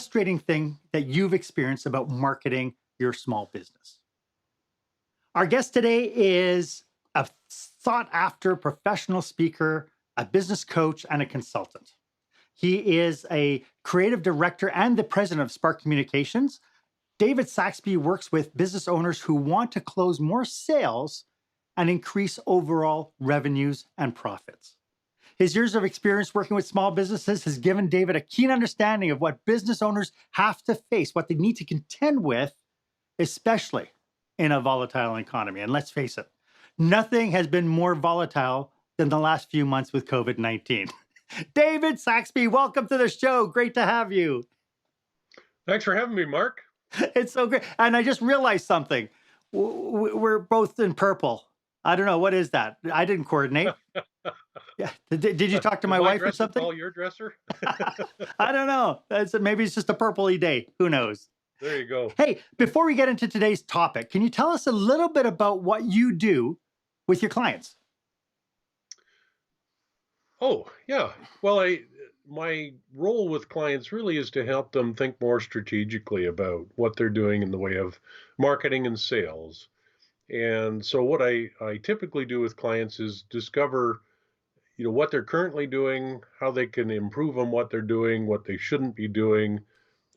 frustrating thing that you've experienced about marketing your small business. Our guest today is a sought after professional speaker, a business coach, and a consultant. He is a creative director and the president of Spark Communications. David Saxby works with business owners who want to close more sales and increase overall revenues and profits. His years of experience working with small businesses has given David a keen understanding of what business owners have to face, what they need to contend with, especially in a volatile economy. And let's face it, nothing has been more volatile than the last few months with COVID-19. David Saxby, welcome to the show. Great to have you. Thanks for having me, Mark. It's so great. And I just realized something. We're both in purple. I don't know. What is that? I didn't coordinate. Yeah. Did you talk to my wife or something? Call your dresser? I don't know. Maybe it's just a purpley day. Who knows? There you go. Hey, before we get into today's topic, can you tell us a little bit about what you do with your clients? Oh, yeah. Well, my role with clients really is to help them think more strategically about what they're doing in the way of marketing and sales. And so what I typically do with clients is discover, what they're currently doing, how they can improve on what they're doing, what they shouldn't be doing,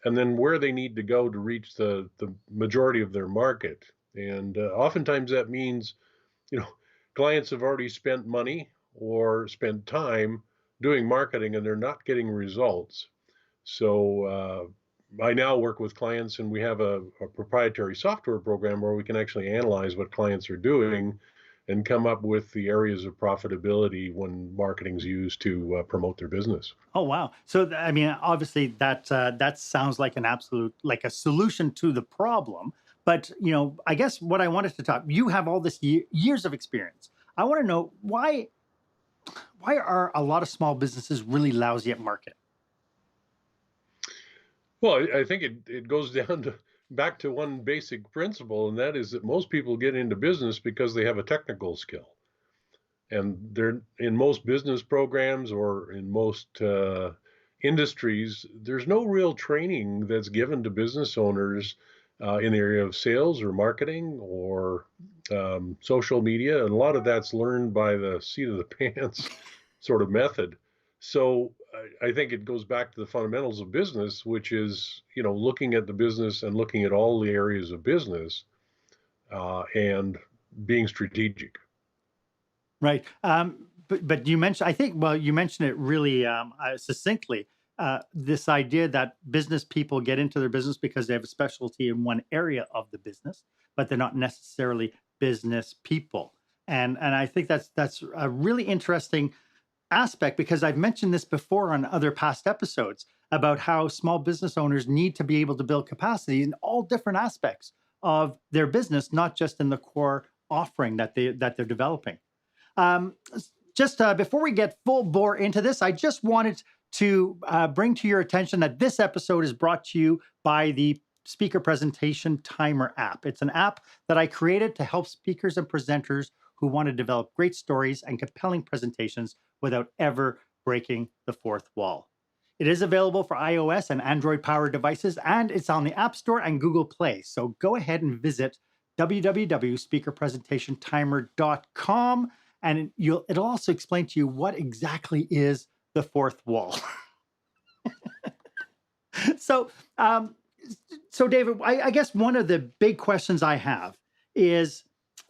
and then where they need to go to reach the majority of their market. And oftentimes that means, you know, clients have already spent money or spent time doing marketing and they're not getting results. So I now work with clients and we have a proprietary software program where we can actually analyze what clients are doing and come up with the areas of profitability when marketing is used to promote their business. Oh, wow. So, I mean, obviously that sounds like like a solution to the problem. But, I guess what I wanted to talk, you have all this years of experience. I want to know why are a lot of small businesses really lousy at marketing? Well, I think it goes down to back to one basic principle, and that is that most people get into business because they have a technical skill. And they're in most business programs or in most industries, there's no real training that's given to business owners in the area of sales or marketing or social media. And a lot of that's learned by the seat of the pants sort of method. So I think it goes back to the fundamentals of business, which is, looking at the business and looking at all the areas of business and being strategic. Right. But you mentioned, I think, well, you mentioned it really succinctly. This idea that business people get into their business because they have a specialty in one area of the business, but they're not necessarily business people. And I think that's a really interesting aspect, because I've mentioned this before on other past episodes about how small business owners need to be able to build capacity in all different aspects of their business, not just in the core offering that they're developing. Just before we get full bore into this, I just wanted to bring to your attention that this episode is brought to you by the Speaker Presentation Timer app. It's an app that I created to help speakers and presenters who want to develop great stories and compelling presentations without ever breaking the fourth wall. It is available for iOS and Android-powered devices, and it's on the App Store and Google Play. So go ahead and visit www.speakerpresentationtimer.com. And it'll also explain to you what exactly is the fourth wall. So David, I guess one of the big questions I have is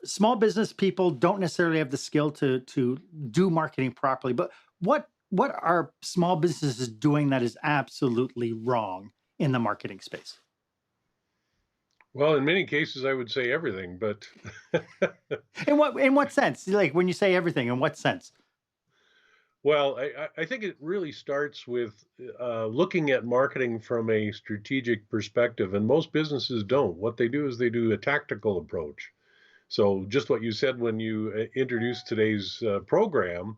small business people don't necessarily have the skill to do marketing properly. But what are small businesses doing that is absolutely wrong in the marketing space? Well, in many cases, I would say everything, but in what sense? Like when you say everything, in what sense? Well, I think it really starts with looking at marketing from a strategic perspective, and most businesses don't. What they do is they do a tactical approach. So just what you said when you introduced today's program,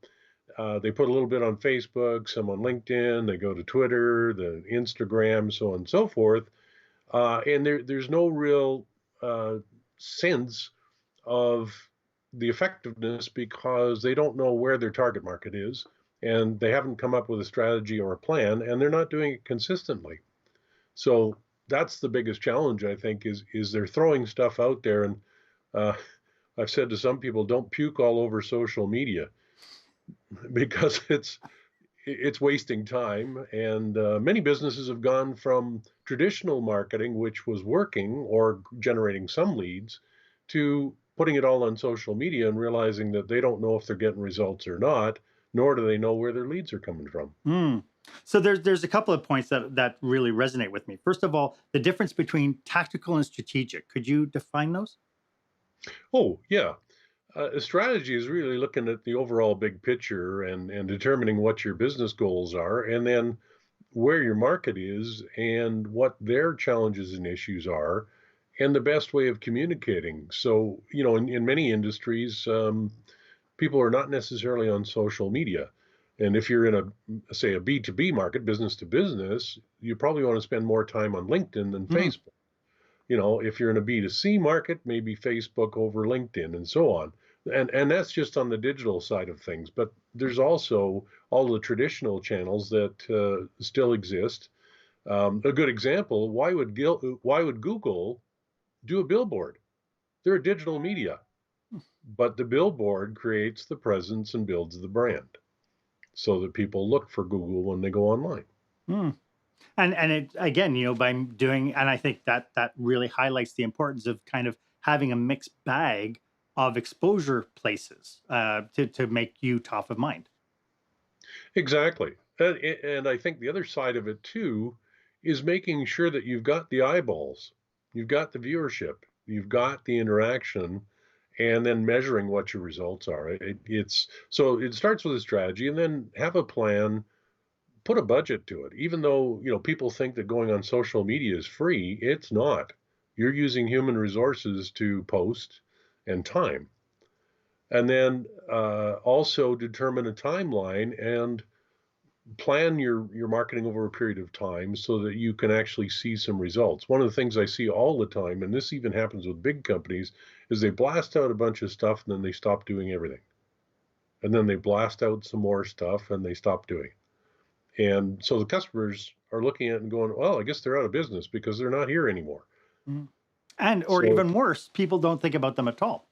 they put a little bit on Facebook, some on LinkedIn, they go to Twitter, the Instagram, so on and so forth. And there's no real sense of the effectiveness because they don't know where their target market is and they haven't come up with a strategy or a plan and they're not doing it consistently. So that's the biggest challenge, I think, is they're throwing stuff out there, and uh, I've said to some people, don't puke all over social media because it's wasting time. And many businesses have gone from traditional marketing, which was working or generating some leads, to putting it all on social media and realizing that they don't know if they're getting results or not, nor do they know where their leads are coming from. Hmm. So there's a couple of points that really resonate with me. First of all, the difference between tactical and strategic. Could you define those? Oh, yeah. A strategy is really looking at the overall big picture and determining what your business goals are, and then where your market is and what their challenges and issues are, and the best way of communicating. So, in many industries, people are not necessarily on social media. And if you're in say, a B2B market, business to business, you probably want to spend more time on LinkedIn than Hmm. Facebook. If you're in a B2C market, maybe Facebook over LinkedIn and so on. And that's just on the digital side of things. But there's also all the traditional channels that still exist. A good example, why would Google do a billboard? They're a digital media, but the billboard creates the presence and builds the brand so that people look for Google when they go online. Hmm. And it again, by doing, and I think that really highlights the importance of kind of having a mixed bag of exposure places to make you top of mind. Exactly. And I think the other side of it too is making sure that you've got the eyeballs, you've got the viewership, you've got the interaction, and then measuring what your results are. It's so it starts with a strategy, and then have a plan, put a budget to it. Even though, people think that going on social media is free, it's not. You're using human resources to post and time. And then also determine a timeline and plan your marketing over a period of time so that you can actually see some results. One of the things I see all the time, and this even happens with big companies, is they blast out a bunch of stuff and then they stop doing everything. And then they blast out some more stuff and they stop doing it. And so the customers are looking at it and going, well, I guess they're out of business because they're not here anymore. Mhm. And or So even worse, people don't think about them at all.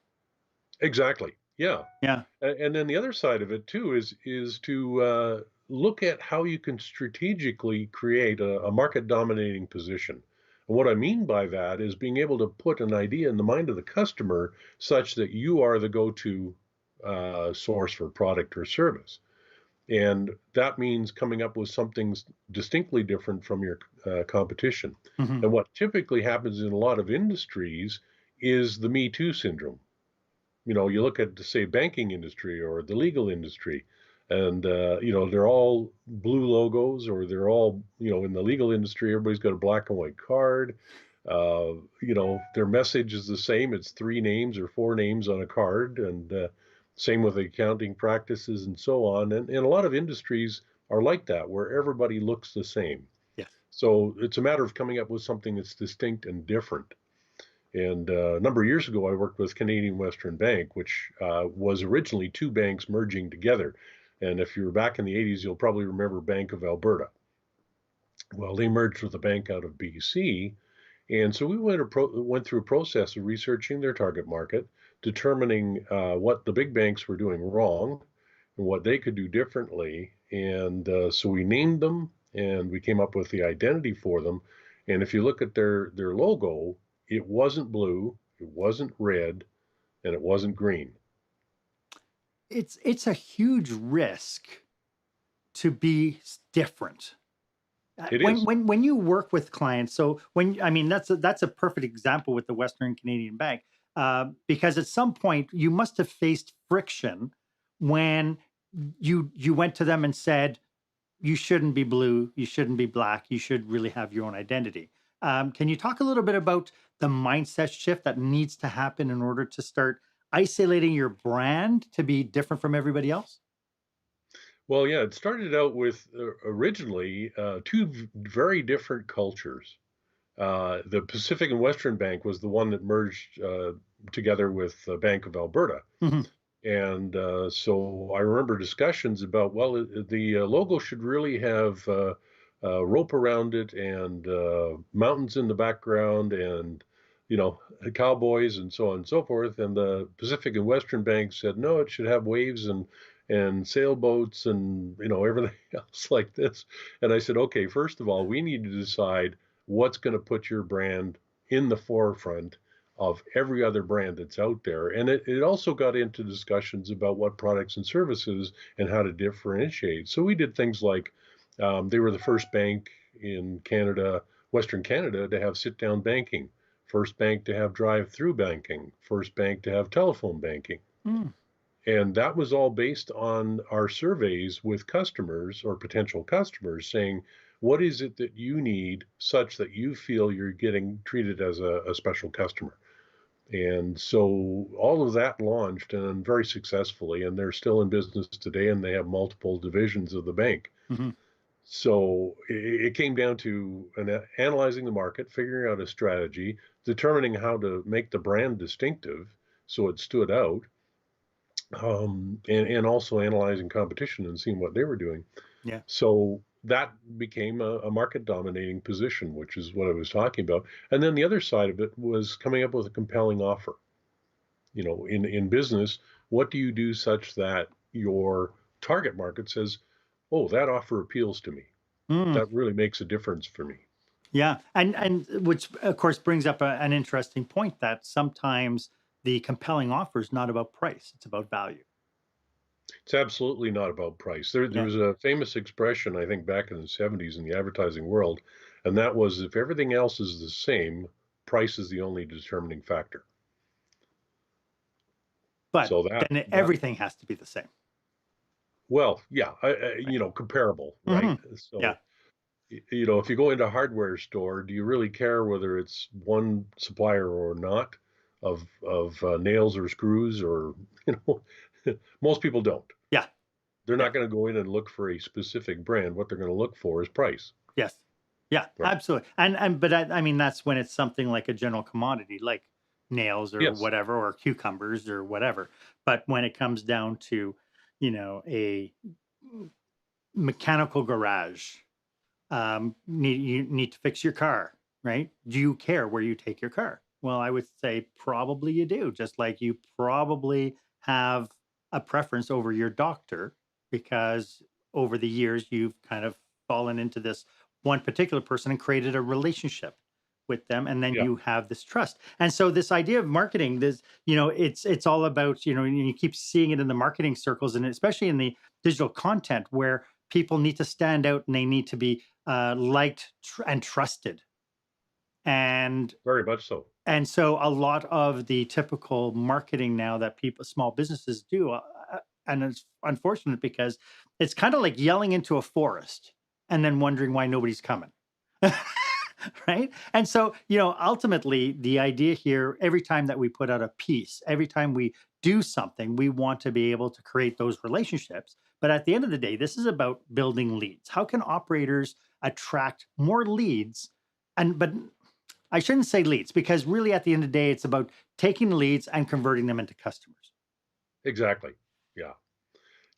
exactly. Yeah. Yeah. And then the other side of it too is to look at how you can strategically create a market dominating position. And what I mean by that is being able to put an idea in the mind of the customer such that you are the go-to source for product or service. And that means coming up with something distinctly different from your competition. Mhm. And what typically happens in a lot of industries is the Me Too syndrome. You look at, say, banking industry or the legal industry, and they're all blue logos, or they're all, in the legal industry, everybody's got a black and white card. Their message is the same. It's three names or four names on a card, and same with accounting practices and so on. And a lot of industries are like that, where everybody looks the same. Yes. So it's a matter of coming up with something that's distinct and different. And a number of years ago, I worked with Canadian Western Bank, which was originally two banks merging together. And if you were back in the 80s, you'll probably remember Bank of Alberta. Well, they merged with a bank out of BC. And so we went through a process of researching their target market, determining what the big banks were doing wrong and what they could do differently. And so we named them and we came up with the identity for them. And if you look at their logo, it wasn't blue, it wasn't red, and it wasn't green. It's a huge risk to be different. It When is. when you work with clients, so I mean that's a perfect example with the Western Canadian Bank, because at some point you must have faced friction when you went to them and said you shouldn't be blue, you shouldn't be black, you should really have your own identity. Can you talk a little bit about the mindset shift that needs to happen in order to start isolating your brand to be different from everybody else? Well, yeah, it started out with originally two very different cultures. The Pacific and Western Bank was the one that merged together with the Bank of Alberta. Mhm. And so I remember discussions about, well, the logo should really have rope around it and mountains in the background and cowboys and so on and so forth. And the Pacific and Western banks said no, it should have waves and sailboats and everything else like this. And I said, okay, first of all, we need to decide what's going to put your brand in the forefront of every other brand that's out there. And it also got into discussions about what products and services and how to differentiate. So we did things like they were the first bank in Canada, Western Canada, to have sit down banking, first bank to have drive through banking, first bank to have telephone banking. Mm. And that was all based on our surveys with customers or potential customers saying, what is it that you need such that you feel you're getting treated as a special customer? And so all of that launched and very successfully, and they're still in business today and they have multiple divisions of the bank. Hmm. So it came down to analyzing the market, figuring out a strategy, determining how to make the brand distinctive so it stood out, and also analyzing competition and seeing what they were doing. Yeah. So that became a market dominating position, which is what I was talking about. And then the other side of it was coming up with a compelling offer. In business, what do you do such that your target market says, oh, that offer appeals to me? Mm. That really makes a difference for me. Yeah, and which of course brings up an interesting point that sometimes the compelling offer is not about price; it's about value. It's absolutely not about price. There Yeah. was a famous expression, I think, back in the 70s in the advertising world, and that was if everything else is the same, price is the only determining factor. But So then that everything has to be the same. well, yeah, Right. comparable, right? Hmm. Yeah. So if you go into a hardware store, do you really care whether it's one supplier or not of nails or screws or you know most people don't. Yeah. They're Yeah. not going to go in and look for a specific brand. What they're going to look for is price. Yes. Yeah. Right. Absolutely. And but I mean that's when it's something like a general commodity, like nails or Yes. whatever, or cucumbers or whatever. But when it comes down to, a mechanical garage, you need to fix your car, right? Do you care where you take your car? Well, I would say probably you do, just like you probably have a preference over your doctor because over the years you've kind of fallen into this one particular person and created a relationship with them, and then Yeah. you have this trust. And so this idea of marketing, this, it's all about, you keep seeing it in the marketing circles and especially in the digital content where people need to stand out and they need to be liked and trusted. And Very much so. so a lot of the typical marketing now that people, small businesses do, and it's unfortunate because it's kind of like yelling into a forest and then wondering why nobody's coming. Right. And so, ultimately, the idea here, every time that we put out a piece, every time we do something, we want to be able to create those relationships. But at the end of the day, this is about building leads. How can operators attract more leads? But I shouldn't say leads because really at the end of the day, it's about taking leads and converting them into customers. Exactly. Yeah.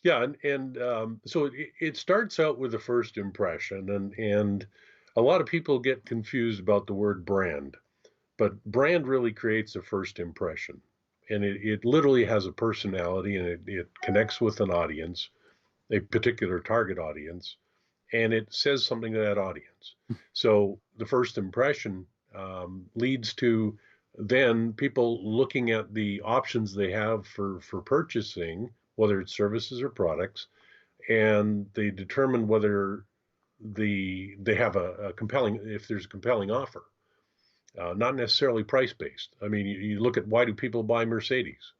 Yeah. And so it starts out with the first impression, and a lot of people get confused about the word brand, but brand really creates a first impression. And it literally has a personality and it connects with an audience, a particular target audience, and it says something to that audience. So the first impression leads to then people looking at the options they have for purchasing, whether it's services or products, and they determine whether they have a compelling if there's a compelling offer, not necessarily price based. I mean, you look at why do people buy Mercedes?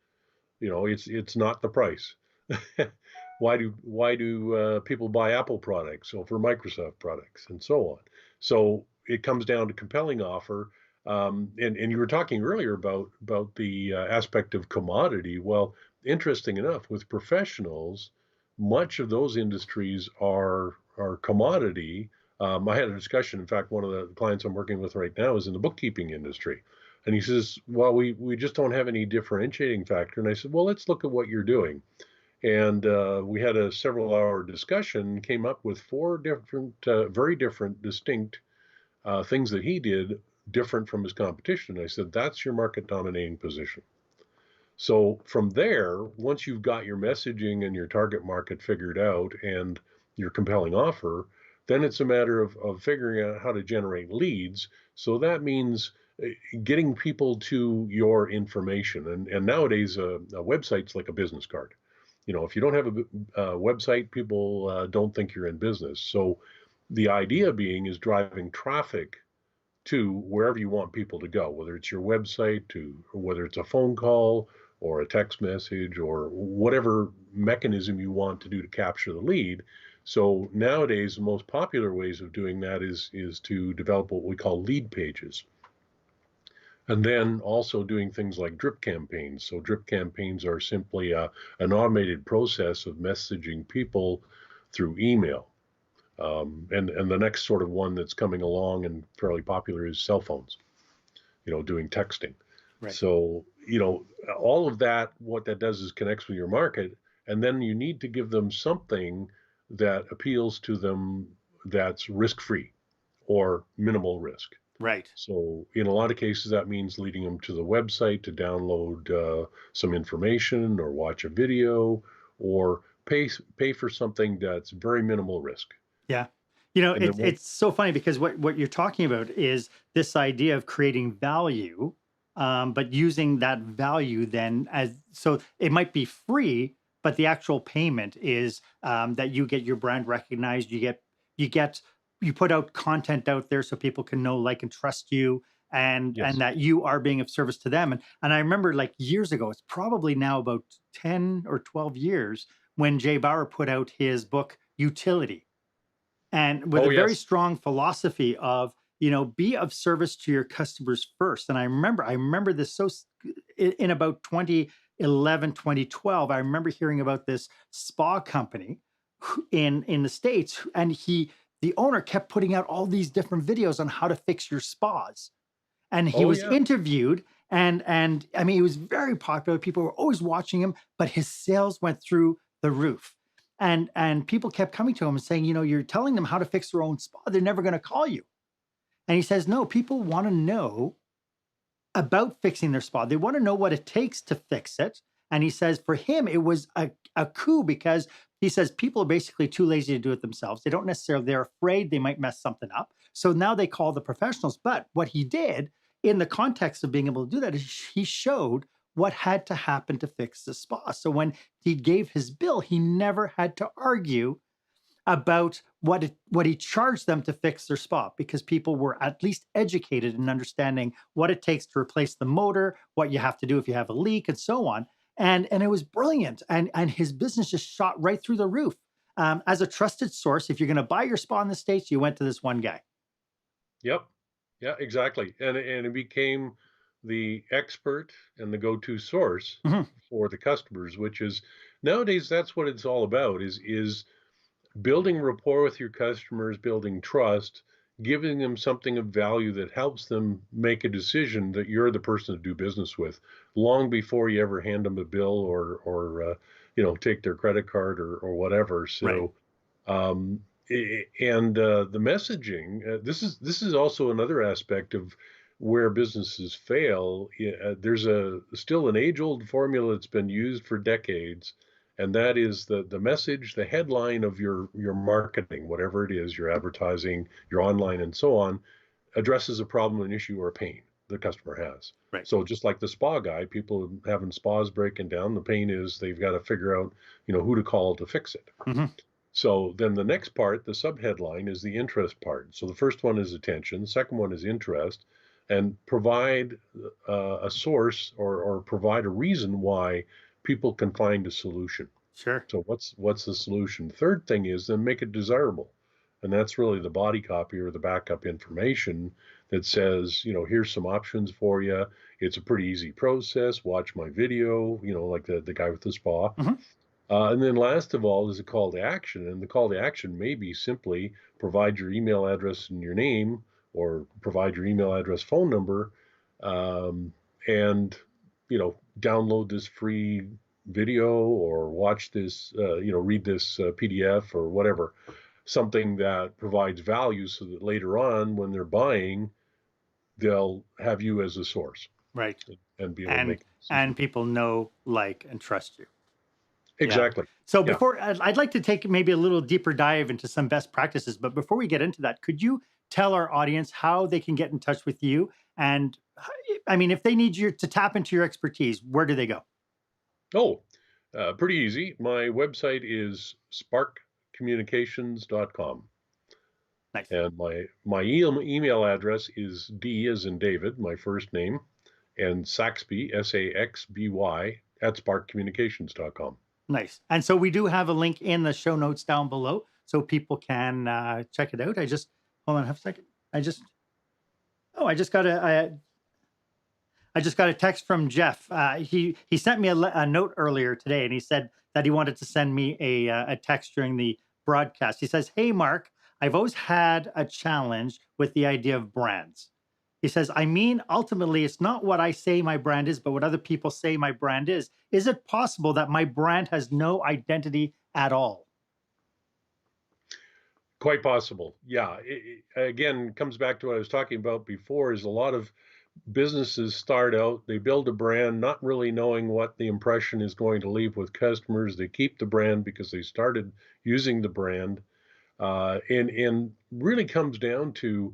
It's not the price. Why do people buy Apple products over Microsoft products and so on? So it comes down to compelling offer. And you were talking earlier about the aspect of commodity. Well, interesting enough, with professionals, much of those industries are commodity. I had a discussion. In fact, one of the clients I'm working with right now is in the bookkeeping industry. And he says, well, we just don't have any differentiating factor. And I said, well, let's look at what you're doing. And we had a several-hour discussion, came up with four different, very different, distinct things that he did different from his competition. I said, that's your market dominating position. So from there, once you've got your messaging and your target market figured out and your compelling offer, then it's a matter of figuring out how to generate leads. So that means getting people to your information. And nowadays, a website's like a business card. If you don't have a website, people don't think you're in business. So the idea being is driving traffic to wherever you want people to go, whether it's your website, or whether it's a phone call or a text message or whatever mechanism you want to do to capture the lead. So nowadays, the most popular ways of doing that is to develop what we call lead pages. And then also doing things like drip campaigns. So drip campaigns are simply an automated process of messaging people through email. And the next sort of one that's coming along and fairly popular is cell phones, doing texting. Right. So, all of that, what that does is connects with your market, and then you need to give them something that appeals to them that's risk-free or minimal risk. Right. So in a lot of cases, that means leading them to the website to download some information or watch a video or pay for something that's very minimal risk. Yeah. And then It's so funny because what you're talking about is this idea of creating value, but using that value then as so it might be free, but the actual payment is that you get your brand recognized. You get you put out content out there so people can know, like, and trust you, and yes. that you are being of service to them. And I remember, like, years ago, it's probably now about 10 or 12 years, when Jay Bauer put out his book Utility, and with Oh a very yes. strong philosophy of, be of service to your customers first. And I remember this in about 2011, 2012. I remember hearing about this spa company in the States, and the owner kept putting out all these different videos on how to fix your spas, and he Oh was yeah. interviewed, and I mean, he was very popular. People were always watching him, but his sales went through the roof. And people kept coming to him and saying, you're telling them how to fix their own spa, they're never going to call you. And he says, no, people want to know about fixing their spa. They want to know what it takes to fix it. And he says for him, it was a coup, because he says people are basically too lazy to do it themselves. They don't necessarily, they're afraid they might mess something up. So now they call the professionals. But what he did in the context of being able to do that is he showed what had to happen to fix the spa. So when he gave his bill, he never had to argue about what he charged them to fix their spa, because people were at least educated in understanding what it takes to replace the motor, what you have to do if you have a leak, and so on. And it was brilliant, and his business just shot right through the roof. As a trusted source, if you're going to buy your spa in the States, you went to this one guy. Yep. Yeah, exactly. And it became the expert and the go-to source Mhm. for the customers, which is nowadays that's what it's all about is building rapport with your customers, building trust, giving them something of value that helps them make a decision that you're the person to do business with long before you ever hand them a bill or take their credit card or whatever. Right. So and the messaging, this is also another aspect of where businesses fail. There's still an age-old formula that's been used for decades, and that is the message, the headline of your marketing, whatever it is, your advertising, your online, and so on, addresses a problem, an issue, or a pain the customer has. Right. So just like the spa guy, people having spas breaking down, the pain is they've got to figure out, who to call to fix it. Mhm. So then the next part, the subheadline, is the interest part. So the first one is attention, the second one is interest, and provide a source or provide a reason why people can find a solution. Sure. So what's the solution? Third thing is then make it desirable. And that's really the body copy or the backup information that says, here's some options for you. It's a pretty easy process. Watch my video, like the guy with the spa. Mhm. And then last of all is a call to action. And the call to action may be simply provide your email address and your name, or provide your email address, phone number, um, and download this free video or watch this, read this PDF or whatever, something that provides value so that later on when they're buying, they'll have you as a source Right. and be able to And make a decision. and people know, like, and trust you. Yeah. Exactly. So Yeah. before I'd like to take maybe a little deeper dive into some best practices, but before we get into that, could you tell our audience how they can get in touch with you? And I mean, if they need you to tap into your expertise, where do they go? Oh, pretty easy. My website is sparkcommunications.com. Nice. And my email address is D as in David, my first name, and Saxby, Saxby, at sparkcommunications.com. Nice. And so we do have a link in the show notes down below so people can check it out. I just hold on half a second. I just oh, I just got a text from Jeff. He sent me a note earlier today, and he said that he wanted to send me a text during the broadcast. He says, "Hey, Mark, I've always had a challenge with the idea of brands." He says, "I mean, ultimately, it's not what I say my brand is, but what other people say my brand is. Is it possible that my brand has no identity at all?" Quite possible. Yeah. Again, comes back to what I was talking about before is a lot of businesses start out, they build a brand not really knowing what the impression is going to leave with customers. They keep the brand because they started using the brand. And really comes down to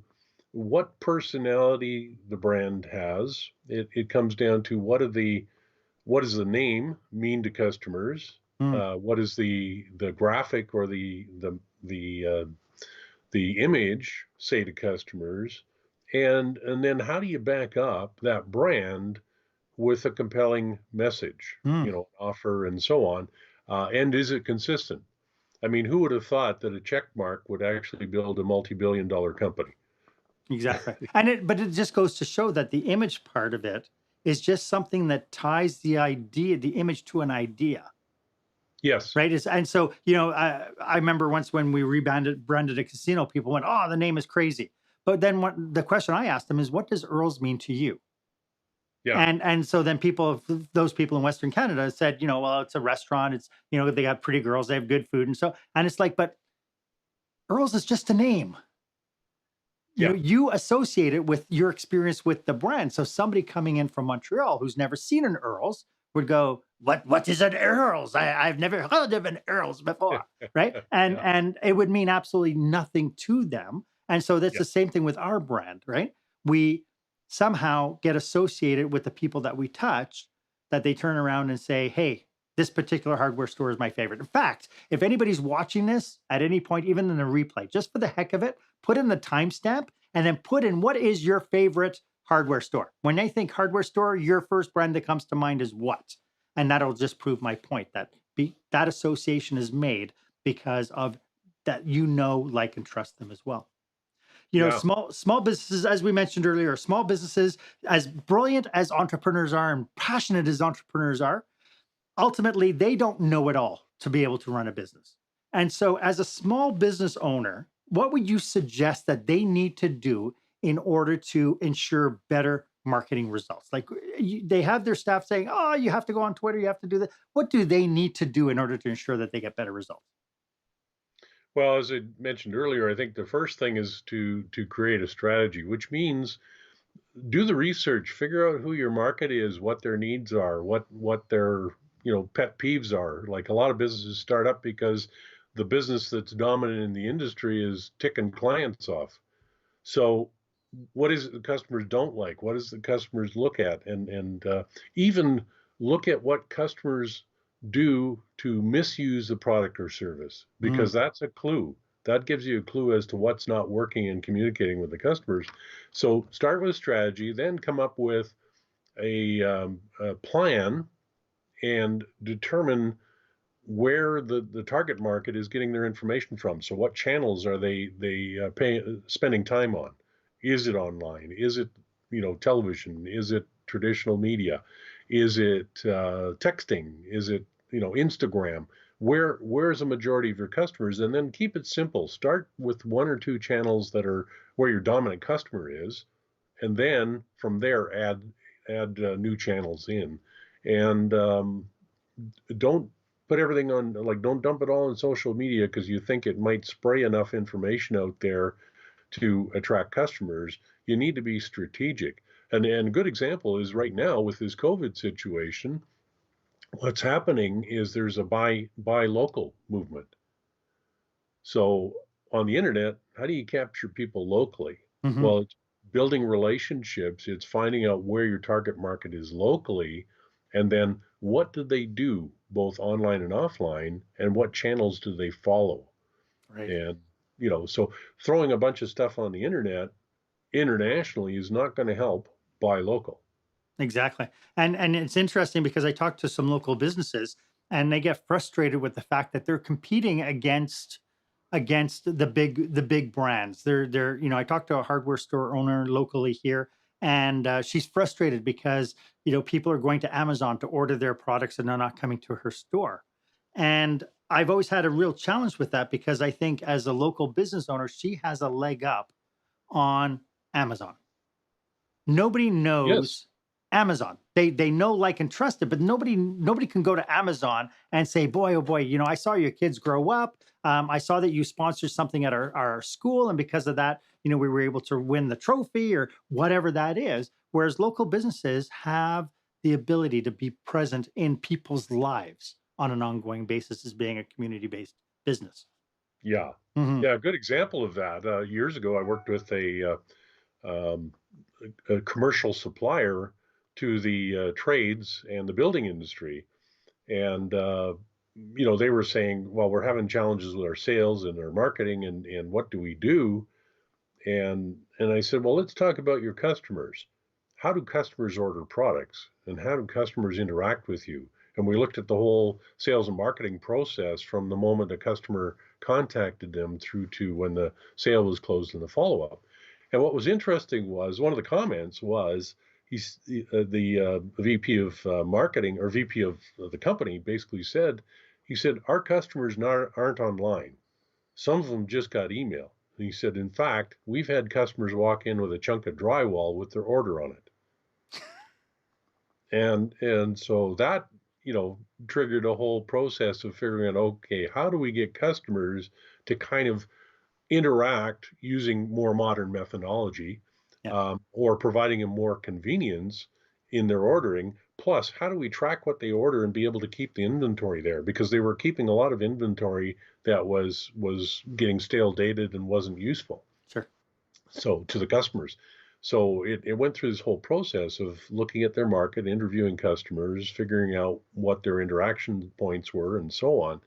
what personality the brand has. It comes down to what does the name mean to customers? Hmm. What is the graphic or the image say to customers? And then how do you back up that brand with a compelling message, Hmm. offer and so on? And is it consistent? I mean, who would have thought that a check mark would actually build a multi-billion-dollar company? Exactly. But it just goes to show that the image part of it is just something that ties the image to an idea. Yes. Right. And so, I remember once when we branded a casino, people went, "Oh, the name is crazy." But then the question I asked them is, "What does Earls mean to you?" Yeah. And so then those people in Western Canada said, "Well, it's a restaurant. It's, they got pretty girls, they have good food." And it's like, but Earls is just a name. Yeah. You associate it with your experience with the brand. So somebody coming in from Montreal who's never seen an Earls would go, "What is an Earls? I've never heard of an Earls before." Right. And Yeah. and it would mean absolutely nothing to them. And so that's Yeah. the same thing with our brand, right? We somehow get associated with the people that we touch, that they turn around and say, "Hey, this particular hardware store is my favorite." In fact, if anybody's watching this at any point, even in a replay, just for the heck of it, put in the timestamp and then put in what is your favorite hardware store. When they think hardware store, your first brand that comes to mind is what? And that'll just prove my point that that association is made because of that, like, and trust them as well. Yeah. Small businesses, as we mentioned earlier, small businesses, as brilliant as entrepreneurs are and passionate as entrepreneurs are, ultimately they don't know it all to be able to run a business. And so as a small business owner, what would you suggest that they need to do in order to ensure better marketing results? Like, they have their staff saying, "Oh, you have to go on Twitter, you have to do that." What do they need to do in order to ensure that they get better results? Well, as I mentioned earlier, I think the first thing is to create a strategy, which means do the research, figure out who your market is, what their needs are, what their pet peeves are. Like a lot of businesses start up because the business that's dominant in the industry is ticking clients off. So what is it the customers don't like? What does the customers look at? And even look at what customers do to misuse the product or service, Mm, because that's a clue. That gives you a clue as to what's not working in communicating with the customers. So start with a strategy, then come up with a plan and determine where the target market is getting their information from. So what channels are they spending time on? Is it online? Is it television? Is it traditional media? Is it texting? Is it Instagram? Where's a majority of your customers? And then keep it simple. Start with one or two channels that are where your dominant customer is, and then from there add new channels in. And don't put everything on, like, don't dump it all on social media because you think it might spray enough information out there to attract customers. You need to be strategic. And a good example is right now with this COVID situation, what's happening is there's a buy local movement. So on the internet, how do you capture people locally? Hmm. Well, it's building relationships, it's finding out where your target market is locally, and then what do they do both online and offline, and what channels do they follow? Right. And so throwing a bunch of stuff on the internet internationally is not going to help buy local. Exactly. And it's interesting because I talked to some local businesses and they get frustrated with the fact that they're competing against the big brands. They're I talked to a hardware store owner locally here, and she's frustrated because people are going to Amazon to order their products and they're not coming to her store. And I've always had a real challenge with that because I think as a local business owner, she has a leg up on Amazon. Nobody Yes. knows Amazon. They know, like, and trust it, but nobody can go to Amazon and say, "Boy, oh boy, I saw your kids grow up. I saw that you sponsored something at our school, and because of that, we were able to win the trophy or whatever that is." Whereas local businesses have the ability to be present in people's lives on an ongoing basis as being a community-based business. Yeah. Mhm. Yeah, a good example of that. Years ago, I worked with um, a commercial supplier to the trades and the building industry. And, they were saying, well, we're having challenges with our sales and our marketing, and what do we do? And I said, well, let's talk about your customers. How do customers order products, and how do customers interact with you? And we looked at the whole sales and marketing process from the moment a customer contacted them through to when the sale was closed and the follow up. And what was interesting was one of the comments was the VP of marketing, or VP of the company, basically said, he said, our customers aren't online. Some of them just got email. And he said, in fact, we've had customers walk in with a chunk of drywall with their order on it. And so that, triggered a whole process of figuring out, okay, how do we get customers to kind of interact using more modern methodology, Yeah. or providing them more convenience in their ordering. Plus, how do we track what they order and be able to keep the inventory there? Because they were keeping a lot of inventory that was getting stale dated and wasn't useful. Sure. So to the customers. So it went through this whole process of looking at their market, interviewing customers, figuring out what their interaction points were, and so on.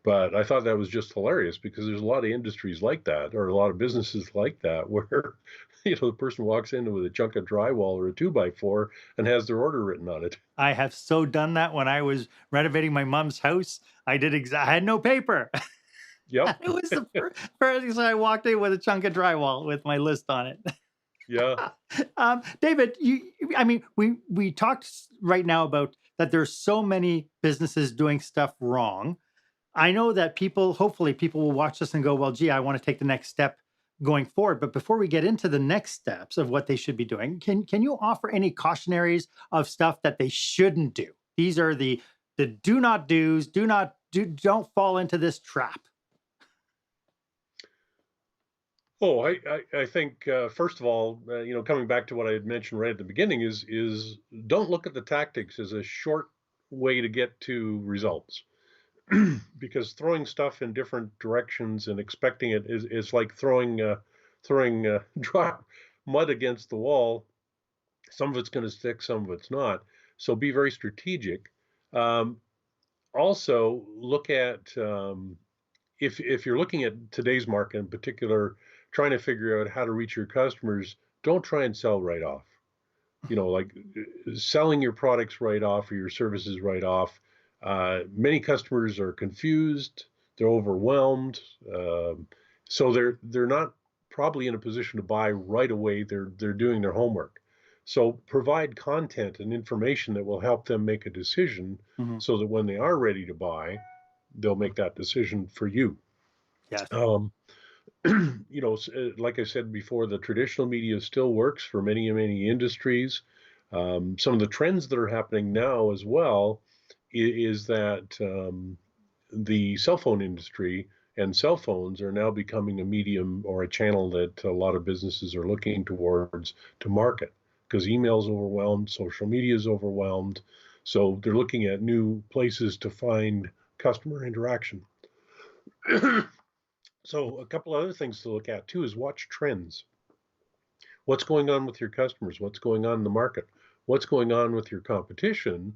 But I thought that was just hilarious because there's a lot of industries like that, or a lot of businesses like that, where the person walks in with a chunk of drywall or a 2x4 and has their order written on it. I have so done that when I was renovating my mom's house. I had no paper. Yep. It was the first thing, so I walked in with a chunk of drywall with my list on it. Yeah. David, I mean, we talked right now about that there's so many businesses doing stuff wrong. I know that hopefully people will watch this and go, well, gee, I want to take the next step going forward. But before we get into the next steps of what they should be doing, can you offer any cautionaries of stuff that they shouldn't do? These are the do not do's. Don't fall into this trap. Oh, I think first of all, coming back to what I had mentioned right at the beginning is don't look at the tactics as a short way to get to results. Because throwing stuff in different directions and expecting is like throwing drop mud against the wall. Some of it's going to stick, some of it's not. So be very strategic. Um, Also, look at if you're looking at today's market in particular, trying to figure out how to reach your customers. Don't try and sell right off. Like selling your products right off or your services right off. Many customers are confused, they're overwhelmed, so they're not probably in a position to buy right away. They're doing their homework. So provide content and information that will help them make a decision, Mhm. so that when they are ready to buy, they'll make that decision for you. Yes. Um, like I said before, the traditional media still works for many industries. Some of the trends that are happening now as well is that the cell phone industry and cell phones are now becoming a medium or a channel that a lot of businesses are looking towards to market because email's overwhelmed, social media is overwhelmed. So they're looking at new places to find customer interaction. So a couple other things to look at too is watch trends. What's going on with your customers? What's going on in the market? What's going on with your competition?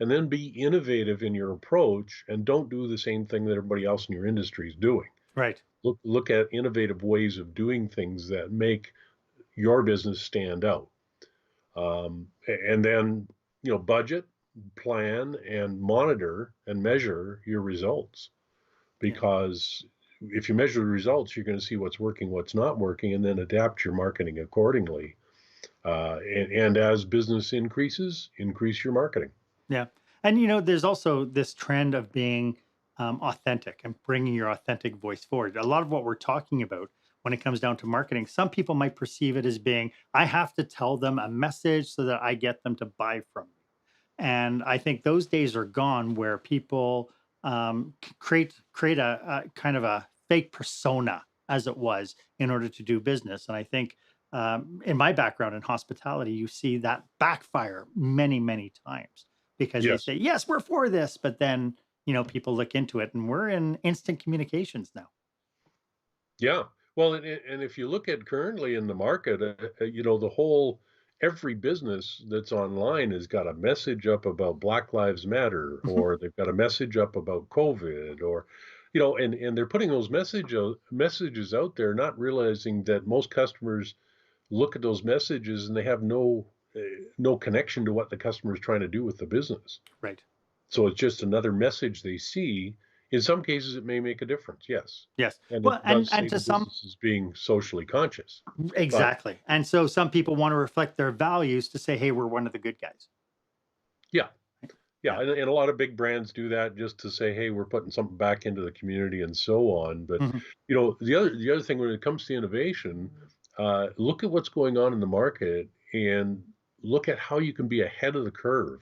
And then be innovative in your approach and don't do the same thing that everybody else in your industry is doing. Right. Look at innovative ways of doing things that make your business stand out. And then, budget, plan, and monitor and measure your results. Yeah. Because if you measure the results, you're going to see what's working, what's not working, and then adapt your marketing accordingly. And as business increases, increase your marketing. Yeah. And, there's also this trend of being authentic and bringing your authentic voice forward. A lot of what we're talking about when it comes down to marketing, some people might perceive it as being, I have to tell them a message so that I get them to buy from me. And I think those days are gone where people create a kind of a fake persona as it was in order to do business. And I think in my background in hospitality, you see that backfire many, many times because they Yes. say, yes, we're for this. But then, people look into it and we're in instant communications now. Yeah. Well, and if you look at currently in the market, the whole every business that's online has got a message up about Black Lives Matter, or they've got a message up about COVID, or and they're putting those messages out there, not realizing that most customers look at those messages and they have no connection to what the customer is trying to do with the business. Right. So it's just another message they see. In some cases, it may make a difference, yes. Yes. And Well, it does and say to the some business is being socially conscious. But exactly. And so some people want to reflect their values to say, hey, we're one of the good guys. yeah, yeah, Yeah. and a lot of big brands do that just to say, hey, we're putting something back into the community and so on. But Mhm. the other thing when it comes to innovation, look at what's going on in the market and look at how you can be ahead of the curve.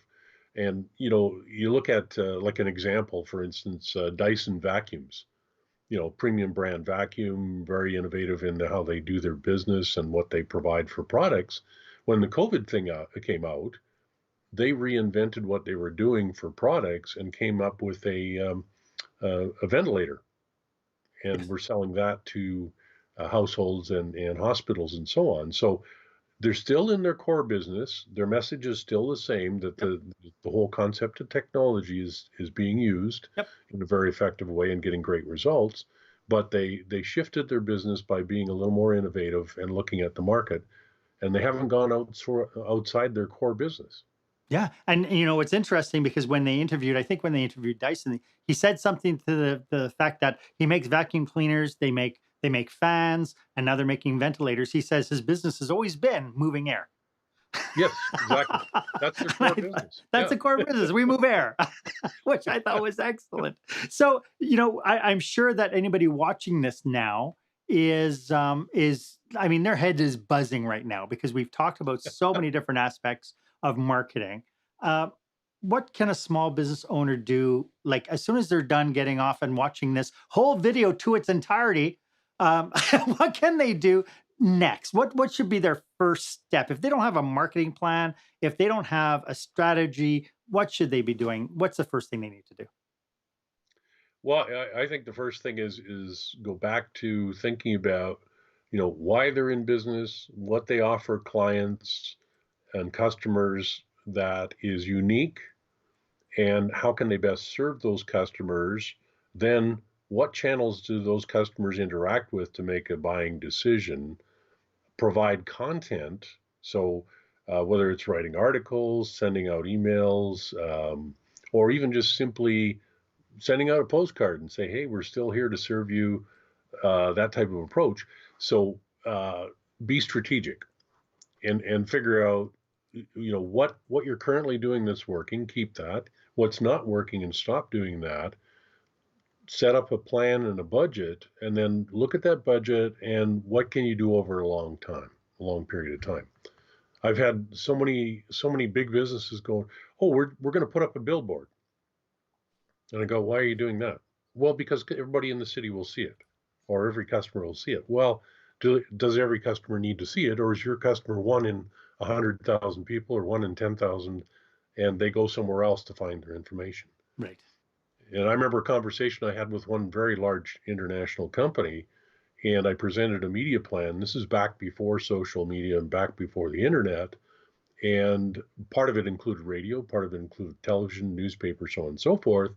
And you look at like an example, for instance, Dyson vacuums. Premium brand vacuum, very innovative in how they do their business and what they provide for products. When the COVID thing came out, they reinvented what they were doing for products and came up with a ventilator, and Yes. we're selling that to households and hospitals and so on. So they're still in their core business. Their message is still the same that Yep. the whole concept of technology is being used Yep. in a very effective way and getting great results. But they shifted their business by being a little more innovative and looking at the market, and they haven't gone outside their core business. Yeah, and it's interesting because I think when they interviewed Dyson, he said something to the fact that he makes vacuum cleaners, they make fans, and now they're making ventilators. He says his business has always been moving air. Yes, exactly. That's their And core business. that's Yeah. the core business. We move air, which I thought was excellent. So, I'm sure that anybody watching this now is I mean, their head is buzzing right now because we've talked about so many different aspects of marketing. Uh, what can a small business owner do? Like as soon as they're done getting off and watching this whole video to its entirety, what can they do next? What should be their first step if they don't have a marketing plan? If they don't have a strategy, what should they be doing? What's the first thing they need to do? Well, I think the first thing is go back to thinking about, why they're in business, what they offer clients and customers that is unique, and how can they best serve those customers. Then what channels do those customers interact with to make a buying decision? Provide content. So whether it's writing articles, sending out emails, or even just simply sending out a postcard and say, "Hey, we're still here to serve you." That type of approach. So be strategic and figure out, what you're currently doing that's working. Keep that. What's not working, and stop doing that. Set up a plan and a budget, and then look at that budget and what can you do over a long period of time. I've had so many big businesses going, "Oh, we're going to put up a billboard." And I go, why are you doing that? Well, because everybody in the city will see it, or every customer will see it. Well, does every customer need to see it, or is your customer one in 100,000 people, or one in 10,000, and they go somewhere else to find their information? Right. And I remember a conversation I had with one very large international company, and I presented a media plan. This is back before social media and back before the internet. And part of it included radio, part of it included television, newspaper, so on and so forth.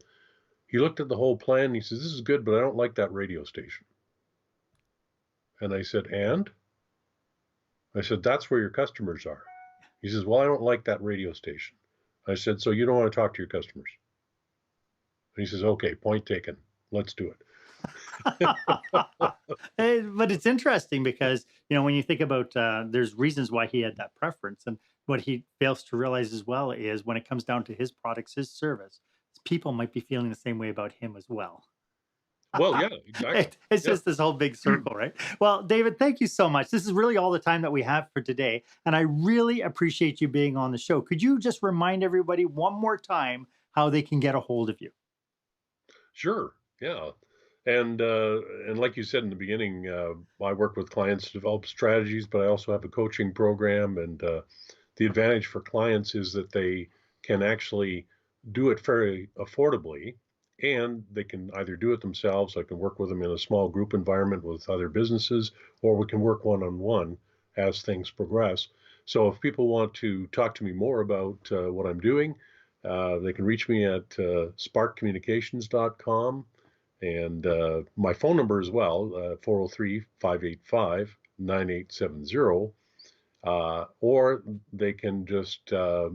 He looked at the whole plan and he says, "This is good, but I don't like that radio station." And I said, "And?" I said, "That's where your customers are." He says, "Well, I don't like that radio station." I said, "So you don't want to talk to your customers?" And he says, "Okay, point taken. Let's do it." But it's interesting because, when you think about, there's reasons why he had that preference. And what he fails to realize as well is when it comes down to his products, his service, people might be feeling the same way about him as well. Well, yeah, exactly. It's Yeah, just this whole big circle, right? Well, David, thank you so much. This is really all the time that we have for today. And I really appreciate you being on the show. Could you just remind everybody one more time how they can get a hold of you? sure. Yeah. And like you said in the beginning, I work with clients to develop strategies, but I also have a coaching program. And the advantage for clients is that they can actually do it very affordably, and they can either do it themselves. I can work with them in a small group environment with other businesses, or we can work one on one as things progress. So if people want to talk to me more about what I'm doing, they can reach me at sparkcommunications.com, and my phone number as well, 403 or they can just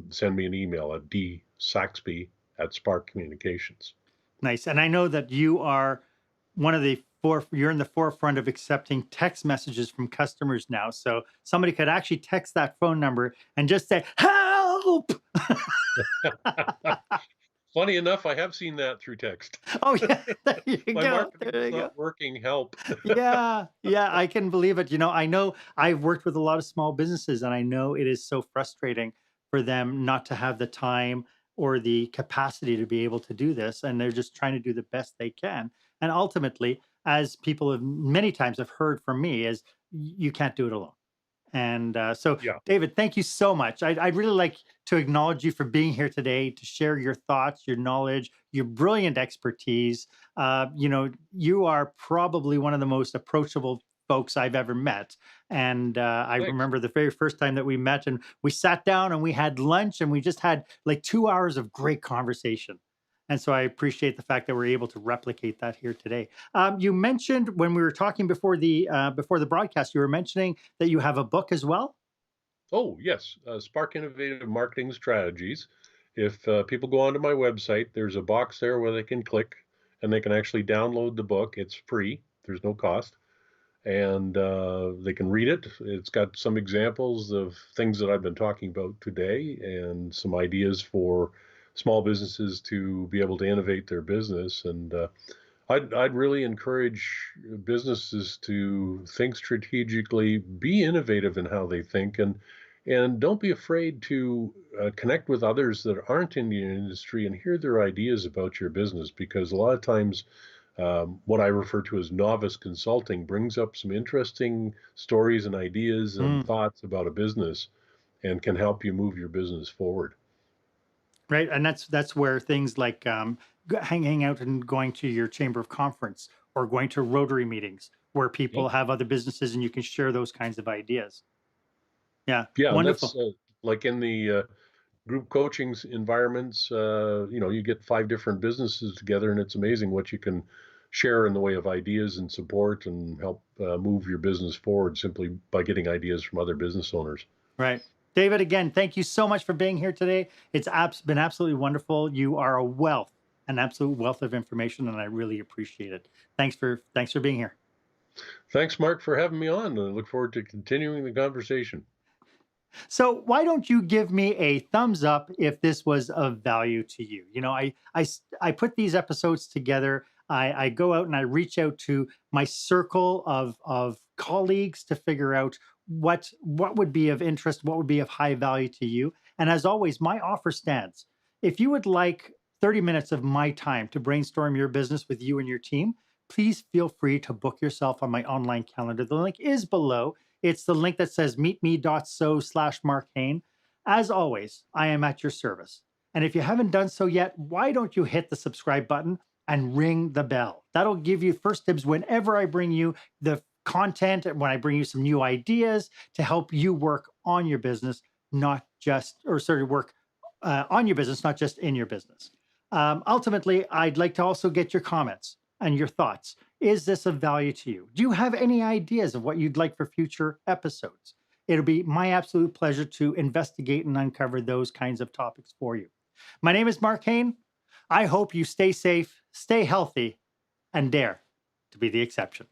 send me an email at dsaxby at Spark Communications. Nice. And I know that you are one of the you're in the forefront of accepting text messages from customers now. So somebody could actually text that phone number and just say, help. Funny enough, I have seen that through text. Oh, yeah. There you My go. There marketing's you go. not working. Help. Yeah, yeah, I can believe it. I know I've worked with a lot of small businesses, and I know it is so frustrating for them not to have the time or the capacity to be able to do this. And they're just trying to do the best they can. And ultimately, as people have many times have heard from me, is you can't do it alone. And so, Yeah. David, thank you so much. I'd really like to acknowledge you for being here today to share your thoughts, your knowledge, your brilliant expertise. You are probably one of the most approachable folks I've ever met. And I Thanks. remember the very first time that we met, and we sat down and we had lunch, and we just had like 2 hours of great conversation. And so I appreciate the fact that we're able to replicate that here today. You mentioned when we were talking before the broadcast, you were mentioning that you have a book as well. Oh, yes. Spark Innovative Marketing Strategies. If people go onto my website, there's a box there where they can click and they can actually download the book. It's free, there's no cost. And they can read it. It's got some examples of things that I've been talking about today and some ideas for small businesses to be able to innovate their business. And I'd really encourage businesses to think strategically, be innovative in how they think, and don't be afraid to connect with others that aren't in the industry and hear their ideas about your business, because a lot of times what I refer to as novice consulting brings up some interesting stories and ideas and Mm, thoughts about a business and can help you move your business forward. right, and that's where things like hanging out and going to your chamber of conference or going to Rotary meetings where Yep. people have other businesses and you can share those kinds of ideas. Yeah, Yeah, and that's wonderful. like in the group coaching environments. You get 5 different businesses together, and it's amazing what you can share in the way of ideas and support and help move your business forward simply by getting ideas from other business owners. Right. David, again, thank you so much for being here today. It's been absolutely wonderful. You are a wealth, an absolute wealth of information, and I really appreciate it. Thanks for being here. Thanks, Mark, for having me on. I look forward to continuing the conversation. So why don't you give me a thumbs up if this was of value to you? I put these episodes together. I go out and I reach out to my circle of colleagues to figure out what would be of interest, what would be of high value to you. And as always, my offer stands. If you would like 30 minutes of my time to brainstorm your business with you and your team, please feel free to book yourself on my online calendar. The link is below. It's the link that says meetme.so/Marc Haine. As always, I am at your service. And if you haven't done so yet, why don't you hit the subscribe button and ring the bell? That'll give you first dibs whenever I bring you the content and when I bring you some new ideas to help you work on your business, not just, or sort of work on your business, not just in your business. Ultimately, I'd like to also get your comments and your thoughts. Is this of value to you? Do you have any ideas of what you'd like for future episodes? It'll be my absolute pleasure to investigate and uncover those kinds of topics for you. My name is Marc Haine. I hope you stay safe, stay healthy, and dare to be the exception.